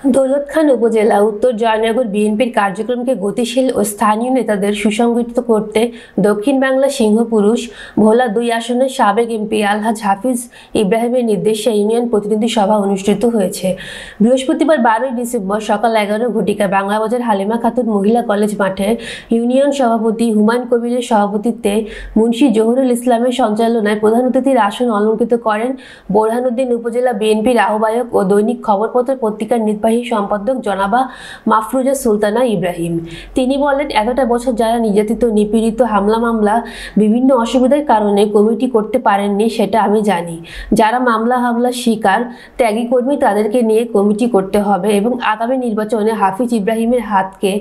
দৌলতখান উপজেলা উত্তর জয়নগর বিএনপির কার্যক্রমকে গতিশীল ও স্থানীয় নেতাদের সুসংগঠিত করতে দক্ষিণ বাংলা সিংহপুরুষ ভোলা ২ আসনের সাবেক এমপি আলহাজ হাফিজ ইব্রাহিমের নির্দেশে ইউনিয়ন প্রতিনিধি সভা অনুষ্ঠিত হয়েছে। বৃহস্পতিবার ১২ ডিসেম্বর সকাল ১১ ঘটিকায় বাংলাবাজার হালিমা খাতুন মহিলা কলেজ মাঠে ইউনিয়ন সভাপতি হুমায়ুন কবিরের সভাপতিত্বে মুন্সি জহুরুল ইসলামের সঞ্চালনায় প্রধান অতিথির আসন অলঙ্কৃত করেন বোরহানউদ্দিন উপজেলা বিএনপির আহ্বায়ক ও দৈনিক খবরপত্র পত্রিকার নির্বাহী সম্পাদক জনাবা মাফরুজা সুলতানা ইব্রাহিম। তিনি বলেন, এতটা বছর যারা নির্যাতিত, নিপীড়িত, হামলা মামলা বিভিন্ন অসুবিধার কারণে কমিটি করতে পারেননি সেটা আমি জানি। যারা মামলা হামলার শিকার ত্যাগী কর্মী তাদেরকে নিয়ে কমিটি করতে হবে এবং আগামী নির্বাচনে হাফিজ ইব্রাহিমের হাতকে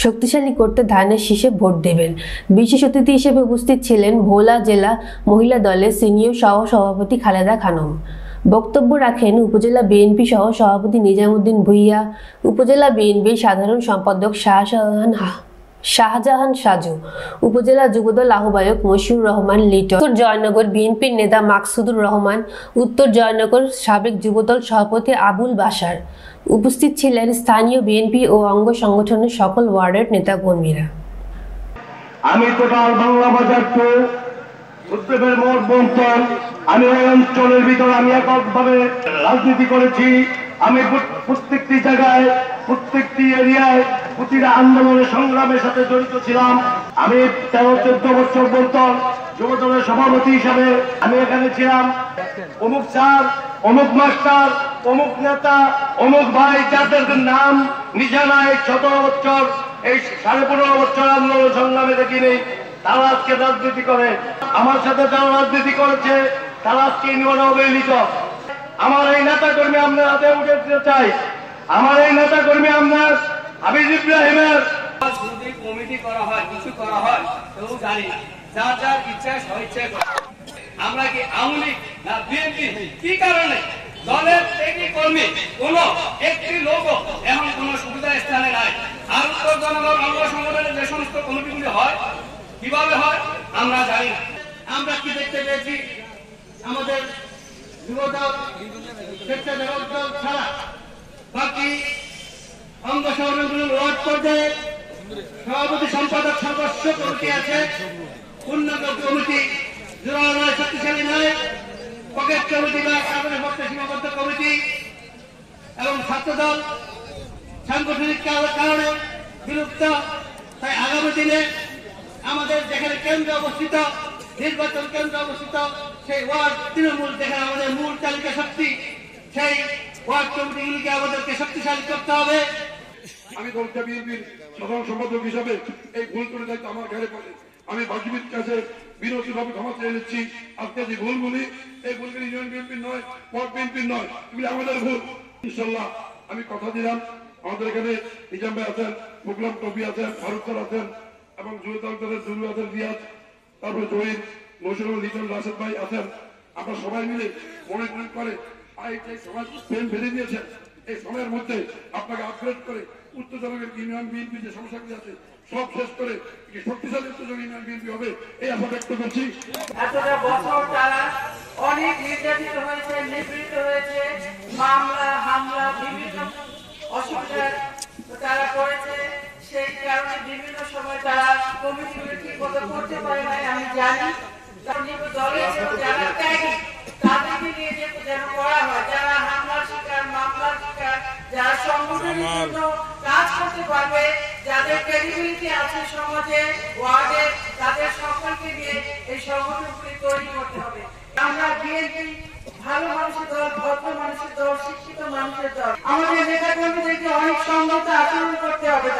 শক্তিশালী করতে ধানের শীষে ভোট দেবেন। বিশেষ অতিথি হিসেবে উপস্থিত ছিলেন ভোলা জেলা মহিলা দলের সিনিয়র সহ সভাপতি খালেদা খানম। বক্তব্য রাখেন উপজেলা বিএনপি সহ সভাপতি নিজামুদ্দিন ভূঁইয়া, উপজেলা বিএনপির সাধারণ সম্পাদক শাহজাহান সাজু, উপজেলা যুবদল আহ্বায়ক মশিউর রহমান লিটন, উত্তর জয়নগর বিএনপির নেতা মাকসুদুর রহমান, উত্তর জয়নগর সাবেক যুবদল সভাপতি আবুল বাশার। উপস্থিত ছিলেন স্থানীয় বিএনপি ও অঙ্গ সংগঠনের সকল ওয়ার্ডের নেতাকর্মীরা। আমি টোটাল বাংলা বাজার উত্তরের মোট বন্টন আমি ওই অঞ্চলের ভিতরে আমি এককভাবে রাজনীতি করেছি। আমি প্রত্যেকটি জায়গায় প্রত্যেকটি এরিয়ায় প্রতিটা আন্দোলনের সংগ্রামের সাথে জড়িত ছিলাম। আমি ১৩-১৪ বছর বন্টন যুব দলের সভাপতি হিসাবে আমি এখানে ছিলাম। অমুক স্যার, অমুক মাস্টার, অমুক নেতা, অমুক ভাই যাদের নাম নিশানায় ১৭ বছর এই ১৫.৫ বছর আন্দোলন সংগ্রামে দেখি নেই, তারা আজকে রাজনীতি করে। আমার সাথে যারা রাজনীতি করেছে তারা আজকে ইউনিয়নে অবহেলিত। আমার এই নেতা কর্মী আপনার হাতে উঠে দিতে চাই। আমার এই নেতা কর্মী আপনার হাফিজ ইব্রাহিমের যদি কমিটি করা হয়, কিছু করা হয়, কেউ জানি না, যার যার ইচ্ছা স্বেচ্ছায় করে। আমরা কি আওয়ামী লীগ না বিএনপি? কি কারণে দলের ত্যাগী কর্মী কোন একটি লোক এমন কোন সুবিধা স্থানে নাই। আর উত্তর জনগণ অঙ্গ সংগঠনের যে সমস্ত কমিটিগুলি হয় কিভাবে হয় আমরা জানি না। আমরা কি দেখতে পেয়েছি, আমাদের যুবদল স্বেচ্ছাসেবক দল ছাড়া বাকি অঙ্গ সংগঠনগুলোর ওয়ার্ড পর্যায়ে সভাপতি সম্পাদক সদস্য কমিটি আছে, উন্নত কমিটি জোরালো নয়, শক্তিশালী নয়, পকেট কমিটি বা কাগজের পক্ষে সীমাবদ্ধ কমিটি এবং ছাত্রদল সাংগঠনিক কারণে বিলুপ্ত। তাই আগামী দিনে আমাদের যেখানে কেন্দ্র অবস্থিত, নির্বাচন কেন্দ্র অবস্থিত, সেই ওয়ার্ড তৃণমূল যেখানে আমাদের মূল তালিকা শক্তি, সেই ওয়ার্ড কমিটিগুলিকে আমাদেরকে শক্তিশালী করতে হবে। আমি দলটা বিএনপির সাধারণ সম্পাদক হিসাবে এই ভুল করে দায়িত্ব আমার ঘরে পড়ে। আমি বাকিবির কাছে বিনতিভাবে ক্ষমা চেয়ে নিচ্ছি। আজকে যে ভুলগুলি, এই ভুলগুলি ইউনিয়ন বিএনপির নয়, ওয়ার্ড বিএনপির নয়, এগুলি আমাদের ভুল। ইনশাল্লাহ আমি কথা দিলাম, আমাদের এখানে নিজাম ভাই আছেন, মুকলাম টবি আছেন, ফারুক স্যার আছেন এবং জুয়েদার জরুর আছেন, রিয়াজ, তারপরে জহির, মশিউর, লিটন, রাশেদ ভাই আছেন। আমরা সবাই মিলে মনিটরিং করে সবাই পেন ফেলে দিয়েছেন। এই সময়ের মধ্যে আপনাকে আপগ্রেড করে উত্তর জনগণের ইউনিয়ন বিএনপি যে সমস্যাগুলি আছে সব শেষ করে শক্তিশালী উত্তর ইউনিয়ন বিএনপি হবে এই আশা ব্যক্ত করছি। এতটা বছর তারা অনেক নির্যাতিত হয়েছে, নিপীড়িত হয়েছে, মামলা হামলা বিভিন্ন অসুবিধার তারা করেছে। সেই কারণে বিভিন্ন সময় তারা কমিটিগুলো ঠিক মতো করতে পারে নাই, আমি জানি। দলের যারা ত্যাগী তাদেরকে নিয়ে যেন করা হয়, যারা হামলার শিকার, মামলার শিকার, যারা সংগঠনের জন্য কাজ করতে পারবে, যাদের ক্রেডিবিলিটি আছে সমাজে, ওয়ার্ডে, তাদের সকলকে নিয়ে এই সংগঠনগুলি তৈরি করতে হবে। আমরা বিএনপি ভালো মানুষের দল, ভদ্র মানুষের দল, শিক্ষিত মানুষের দল। আমাদের নেতা কর্মীদেরকে অনেক সংগত আচরণ করতে হবে,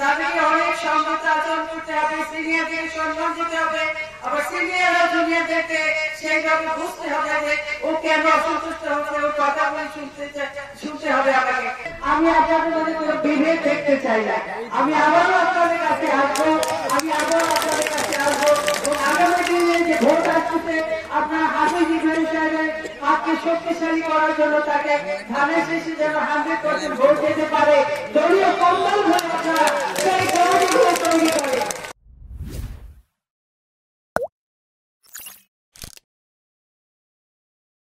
তাদেরকে অনেক সংগত আচরণ করতে হবে, সিনিয়রদের সম্মান দিতে হবে। আবার সিনিয়ররা জুনিয়রদেরকে সেইভাবে বুঝতে হবে যে ও কেন অসন্তুষ্ট হচ্ছে, ওর কথাগুলি শুনতে হবে আমাকে। আমি আপনাদের মধ্যে কোনো বিভেদ দেখতে চাই না। আমি আবারও আপনাদের কাছে আসবো, এবং আগামী দিনে যে ভোট আসছে আপনার হাফিজ ইব্রাহিম সাহেবের হাতকে শক্তিশালী করার জন্য তাকে ধানের শীষে যেন 100% ভোট দিতে পারে, দলীয় কন্দল হয়ে আপনারা সেই কমিটিগুলো তৈরি করে